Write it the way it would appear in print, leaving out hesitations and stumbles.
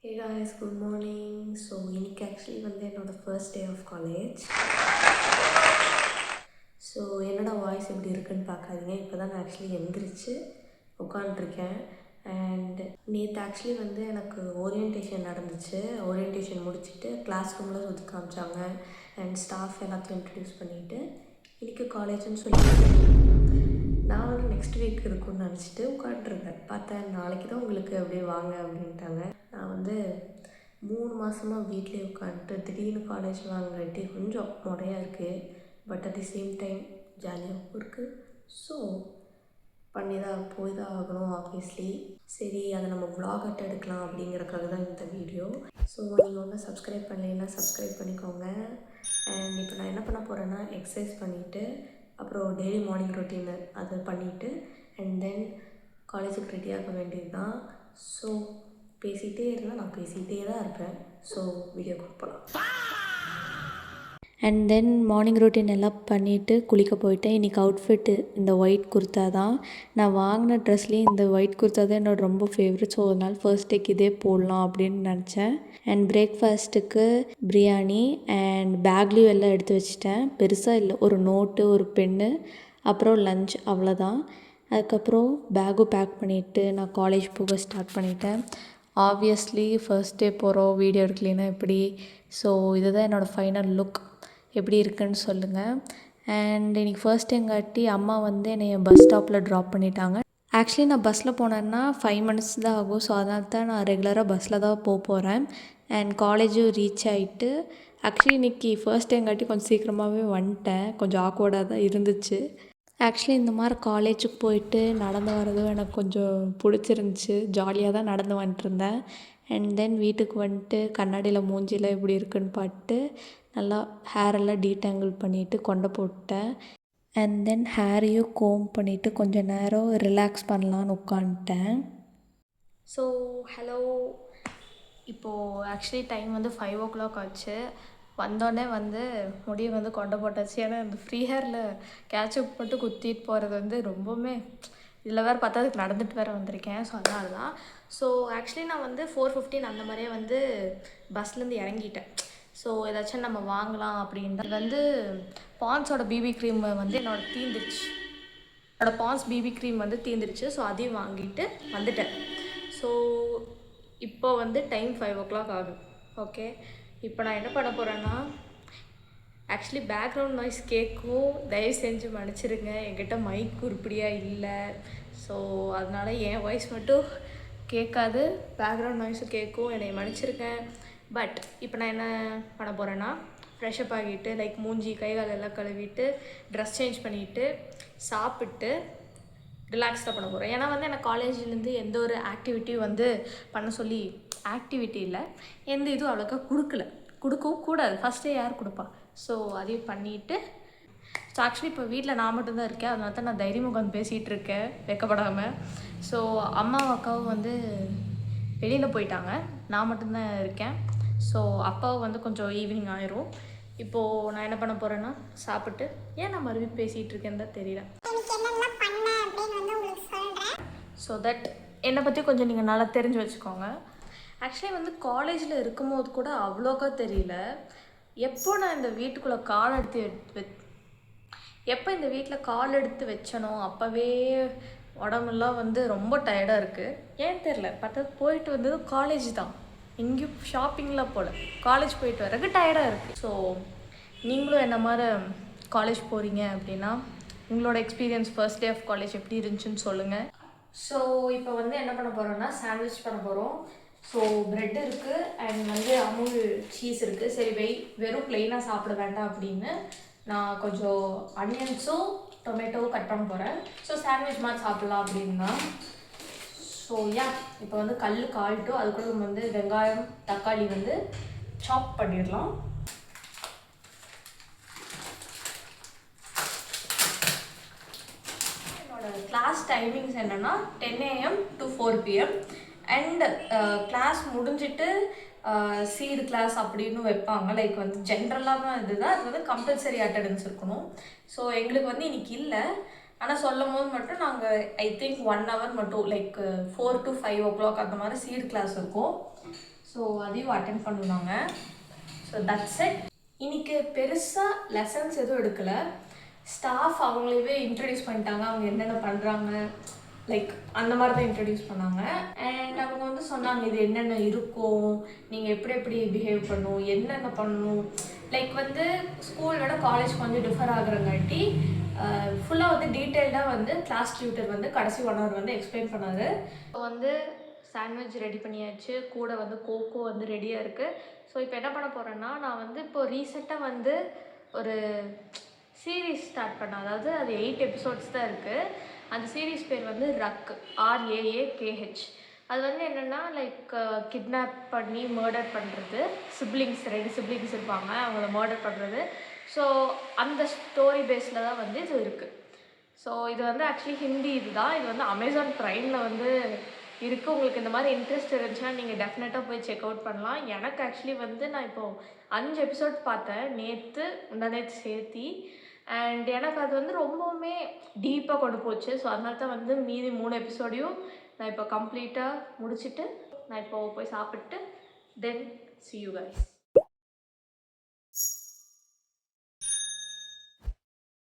Hey guys, good morning. So இன்னைக்கு actually வந்து என்னோட first day of college. So என்னோட வாய்ஸ் எப்படி இருக்குன்னு பார்க்காதீங்க. இப்போ தான் நான் ஆக்சுவலி எழுந்திரிச்சு உட்காந்துருக்கேன். அண்ட் நேற்று ஆக்சுவலி வந்து எனக்கு ஓரியன்டேஷன் நடந்துச்சு. ஓரியன்டேஷன் முடிச்சுட்டு கிளாஸ் ரூமில் சுற்றி காமிச்சாங்க அண்ட் ஸ்டாஃப் எல்லாத்தையும் இன்ட்ரடியூஸ் பண்ணிவிட்டு இன்றைக்கி காலேஜ்னு சொல்லிட்டு நான் வந்து நெக்ஸ்ட் வீக் இருக்குன்னு நினச்சிட்டு உட்காந்துருந்தேன். பார்த்தேன் நாளைக்கு தான் உங்களுக்கு அப்படியே வாங்க அப்படின்ட்டாங்க. நான் வந்து 3 மாதமாக வீட்டிலே உட்காந்துட்டு திடீர்னு காலேஜ் வாங்காட்டி கொஞ்சம் முறையாக இருக்குது. But at the same time ஜாலியாகவும் இருக்குது. ஸோ போய் தான் ஆகணும் ஆப்வியஸ்லி. சரி, அதை நம்ம vlog எடுக்கலாம் அப்படிங்கிறக்காக தான் இந்த வீடியோ. ஸோ நீங்கள் ஒன்றும் சப்ஸ்கிரைப் பண்ணலைன்னா சப்ஸ்கிரைப் பண்ணிக்கோங்க. அண்ட் இப்போ நான் என்ன பண்ண போகிறேன்னா எக்ஸசைஸ் பண்ணிவிட்டு அப்புறம் டெய்லி மார்னிங் ரொட்டீன் அதை பண்ணிவிட்டு அண்ட் தென் காலேஜுக்கு ரெடியாக வேண்டியது தான். ஸோ பேசிகிட்டே இருந்தால் நான் பேசிகிட்டே தான் இருப்பேன். ஸோ வீடியோ கொடுப்பலாம். அண்ட் தென் மார்னிங் ரொட்டீன் எல்லாம் பண்ணிவிட்டு குளிக்க போயிட்டேன். இன்றைக்கி அவுட்ஃபிட்டு இந்த ஒயிட் குர்த்தா தான். நான் வாங்கின ட்ரெஸ்லேயே இந்த ஒயிட் குர்த்தா தான் என்னோட ரொம்ப ஃபேவரட். ஸோ அதனால் ஃபர்ஸ்ட் டேக்கு இதே போடலாம் அப்படின்னு நினச்சேன். அண்ட் பிரேக்ஃபாஸ்ட்டுக்கு பிரியாணி அண்ட் பேக்லேயும் எல்லாம் எடுத்து வச்சுட்டேன். பெருசாக இல்லை, ஒரு நோட்டு, ஒரு பென்னு, அப்புறம் லஞ்ச், அவ்வளோதான். அதுக்கப்புறம் பேக்கும் பேக் பண்ணிவிட்டு நான் காலேஜ் போக ஸ்டார்ட் பண்ணிட்டேன். ஆப்வியஸ்லி ஃபர்ஸ்ட் டே போகிறோம், வீடியோ எடுக்கலைன்னா எப்படி. ஸோ இதுதான் என்னோடய ஃபைனல் லுக். எப்படி இருக்குன்னு சொல்லுங்கள். அண்ட் இன்றைக்கி ஃபர்ஸ்ட் டைம்காட்டி அம்மா வந்து என்னை பஸ் ஸ்டாப்பில் ட்ராப் பண்ணிட்டாங்க. ஆக்சுவலி நான் பஸ்ஸில் போனேன்னா 5 மினிட்ஸ் தான் ஆகும். ஸோ அதனால தான் நான் ரெகுலராக பஸ்ஸில் தான் போகிறேன். அண்ட் காலேஜும் ரீச் ஆகிட்டு ஆக்சுவலி இன்றைக்கி ஃபர்ஸ்ட் டைம்காட்டி கொஞ்சம் சீக்கிரமாகவே வந்துட்டேன். கொஞ்சம் ஆக்வர்டாக தான் இருந்துச்சு. ஆக்சுவலி இந்த மாதிரி காலேஜுக்கு போயிட்டு நடந்து வரதும் எனக்கு கொஞ்சம் பிடிச்சிருந்துச்சி. ஜாலியாக தான் நடந்து வந்துட்டுருந்தேன். அண்ட் தென் வீட்டுக்கு வந்துட்டு கண்ணாடியில் மூஞ்சியில் எப்படி இருக்குன்னு பார்த்துட்டு நல்லா ஹேரெல்லாம் டீடாங்கிள் பண்ணிவிட்டு கொண்டை போட்டேன். அண்ட் தென் ஹேரையும் கோம் பண்ணிவிட்டு கொஞ்சம் நேரம் ரிலாக்ஸ் பண்ணலான்னு உட்காந்துட்டேன். ஸோ ஹலோ, இப்போது ஆக்சுவலி டைம் வந்து 5 o'clock ஆச்சு. வந்தோடனே வந்து முடியை வந்து கொண்டை போட்டாச்சு. ஏன்னா இந்த ஃப்ரீ ஹேரில் கேட்சப் போட்டு குத்திட்டு போகிறது வந்து ரொம்பவுமே இதில் வேறு பார்த்தா அதுக்கு நடந்துட்டு வேறு வந்திருக்கேன். ஸோ அதனால தான். ஸோ ஆக்சுவலி நான் வந்து 4:15 அந்த மாதிரியே வந்து பஸ்லேருந்து இறங்கிட்டேன். ஸோ ஏதாச்சும் நம்ம வாங்கலாம் அப்படின்ட்டு வந்து பான்ஸோட பிபி க்ரீம் வந்து தீந்துருச்சு. என்னோடய பான்ஸ் பிபி க்ரீம் வந்து தீந்துருச்சு. ஸோ அதையும் வாங்கிட்டு வந்துட்டேன். ஸோ இப்போ வந்து டைம் 5 o'clock ஆகும். ஓகே, இப்போ நான் என்ன பண்ண போகிறேன்னா ஆக்சுவலி பேக்ரவுண்ட் நாய்ஸ் கேட்கும், தயவு செஞ்சு மன்னிச்சிருங்க. என்கிட்ட மைக் உருப்படியாக இல்லை. ஸோ அதனால் என் வாய்ஸ் மட்டும் கேட்காது, பேக்ரவுண்ட் நாய்ஸும் கேட்கும், என்னை மன்னிச்சிருக்கேன். பட் இப்போ நான் என்ன பண்ண போகிறேன்னா ஃப்ரெஷ்அப் ஆகிட்டு லைக் மூஞ்சி கைகால் எல்லாம் கழுவிட்டு ட்ரெஸ் சேஞ்ச் பண்ணிவிட்டு சாப்பிட்டு ரிலாக்ஸ் தான் பண்ண போகிறேன். ஏன்னா வந்து எனக்கு காலேஜ்லேருந்து எந்த ஒரு ஆக்டிவிட்டியும் வந்து பண்ண சொல்லி ஆக்டிவிட்டி இல்லை, எந்த இதுவும் அவ்வளோக்கா கொடுக்கவும் கூடாது. ஃபஸ்ட்டே யார் கொடுப்பா? ஸோ அதையும் பண்ணிவிட்டு ஸோ ஆக்சுவலி இப்போ வீட்டில் நான் மட்டும்தான் இருக்கேன். அதனால தான் நான் தைரியமாக உட்காந்து பேசிகிட்டு இருக்கேன் வெக்கப்படாமல். ஸோ அம்மாவும் அக்காவும் வந்து வெளியில் போயிட்டாங்க, நான் மட்டும்தான் இருக்கேன். ஸோ அப்பாவும் வந்து கொஞ்சம் ஈவினிங் ஆயிரும். இப்போது நான் என்ன பண்ண போகிறேன்னா சாப்பிட்டு, ஏன் நான் மறுபடியும் பேசிகிட்டு இருக்கேன்னு தான் தெரியல. ஸோ தட் என்னை பற்றி கொஞ்சம் நீங்கள் நல்லா தெரிஞ்சு வச்சுக்கோங்க. ஆக்சுவலி வந்து காலேஜில் இருக்கும்போது கூட அவ்வளோக்கா தெரியல. எப்போ நான் இந்த வீட்டுக்குள்ளே எப்போ இந்த வீட்டில் கால் எடுத்து வச்சனோ அப்போவே உடம்புலாம் வந்து ரொம்ப டயர்டாக இருக்குது. ஏன் தெரில, பார்த்தா போயிட்டு வந்தது காலேஜ் தான், எங்கேயும் ஷாப்பிங்லாம் போகல. காலேஜ் போயிட்டு வரக்கு டயர்டாக இருக்குது. ஸோ நீங்களும் என்ன மாதிரி காலேஜ் போகிறீங்க அப்படின்னா உங்களோட experience first day of college எப்படி இருந்துச்சுன்னு சொல்லுங்கள். ஸோ இப்போ வந்து என்ன பண்ண போகிறோன்னா சாண்ட்விச் பண்ண போகிறோம். ஸோ ப்ரெட் இருக்குது அண்ட் வந்து அமுல் சீஸ் இருக்குது. சரி வெறும் ப்ளெயினாக சாப்பிட வேண்டாம் அப்படின்னு நான் கொஞ்சம் அனியன்ஸும் டொமேட்டோவும் கட் பண்ண போகிறேன். ஸோ சாண்ட்விச் மாதிரி சாப்பிட்லாம் அப்படின்னா. ஸோ இப்போ வந்து கல் கால்ட்டும் அதுக்குள்ள நம்ம வந்து வெங்காயம் தக்காளி வந்து சாப் பண்ணிடலாம். என்னோடய கிளாஸ் டைமிங்ஸ் என்னென்னா 10 AM to 4 PM. And class முடிஞ்சிட்டு சீடு கிளாஸ் அப்படின்னு வைப்பாங்க. லைக் வந்து ஜென்ரலாக தான் இதுதான், அது வந்து கம்பல்சரி அட்டெண்டன்ஸ் இருக்கணும். ஸோ எங்களுக்கு வந்து இன்றைக்கி இல்லை. ஆனால் சொல்லும் போது மட்டும் நாங்கள் ஐ திங்க் 1 hour மட்டும் லைக் 4 to 5 o'clock அந்த மாதிரி சீட் கிளாஸ் இருக்கும். ஸோ அதையும் அட்டென்ட் பண்ணுவாங்க. So that's it. இன்றைக்கி பெருசாக லெசன்ஸ் எதுவும் எடுக்கலை. ஸ்டாஃப் அவங்களவே இன்ட்ரடியூஸ் பண்ணிட்டாங்க, அவங்க என்னென்ன பண்ணுறாங்க லைக் அந்த மாதிரி தான் இன்ட்ரடியூஸ் பண்ணாங்க. அண்ட் அவங்க வந்து சொன்னாங்க இது என்னென்ன இருக்கும், நீங்கள் எப்படி எப்படி பிஹேவ் பண்ணணும், என்னென்ன பண்ணணும். லைக் வந்து ஸ்கூல் விட காலேஜ் கொஞ்சம் டிஃபர் ஆகுறங்காட்டி ஃபுல்லாக வந்து டீட்டெயில்டாக வந்து கிளாஸ் டியூட்டர் வந்து கடைசி 1 hour வந்து எக்ஸ்பிளைன் பண்ணார். ஸோ வந்து சாண்ட்விச் ரெடி பண்ணியாச்சு, கூட வந்து கோகோ வந்து ரெடியாக இருக்குது. ஸோ இப்போ என்ன பண்ண போகிறேன்னா, நான் வந்து இப்போது ரீசெண்டாக வந்து ஒரு சீரீஸ் ஸ்டார்ட் பண்ணேன். அதாவது அது 8 episodes தான் இருக்குது. அந்த சீரீஸ் பேர் வந்து ரக், RAAKH. அது வந்து என்னென்னா லைக் கிட்னாப் பண்ணி மர்டர் பண்ணுறது, சிப்ளிங்ஸ் 2 சிப்ளிங்ஸ் இருப்பாங்க, அவங்கள மர்டர் பண்ணுறது. ஸோ அந்த ஸ்டோரி பேஸில் தான் வந்து இது இருக்குது. ஸோ இது வந்து ஆக்சுவலி ஹிந்தி இதுதான். இது வந்து அமேசான் ப்ரைமில் வந்து இருக்குது. உங்களுக்கு இந்த மாதிரி இன்ட்ரெஸ்ட் இருந்துச்சுன்னா நீங்கள் டெஃபினட்டாக போய் செக் அவுட் பண்ணலாம். எனக்கு ஆக்சுவலி வந்து நான் இப்போது 5 episodes பார்த்தேன், முந்தாநேற்று சேர்த்தி. அண்ட் எனக்கு அது வந்து ரொம்பவுமே டீப்பாக கொண்டு போச்சு. ஸோ அதனால தான் வந்து மீதி 3 episodeயும் நான் இப்போ கம்ப்ளீட்டாக முடிச்சுட்டு நான் இப்போது போய் சாப்பிட்டு தென் see you guys.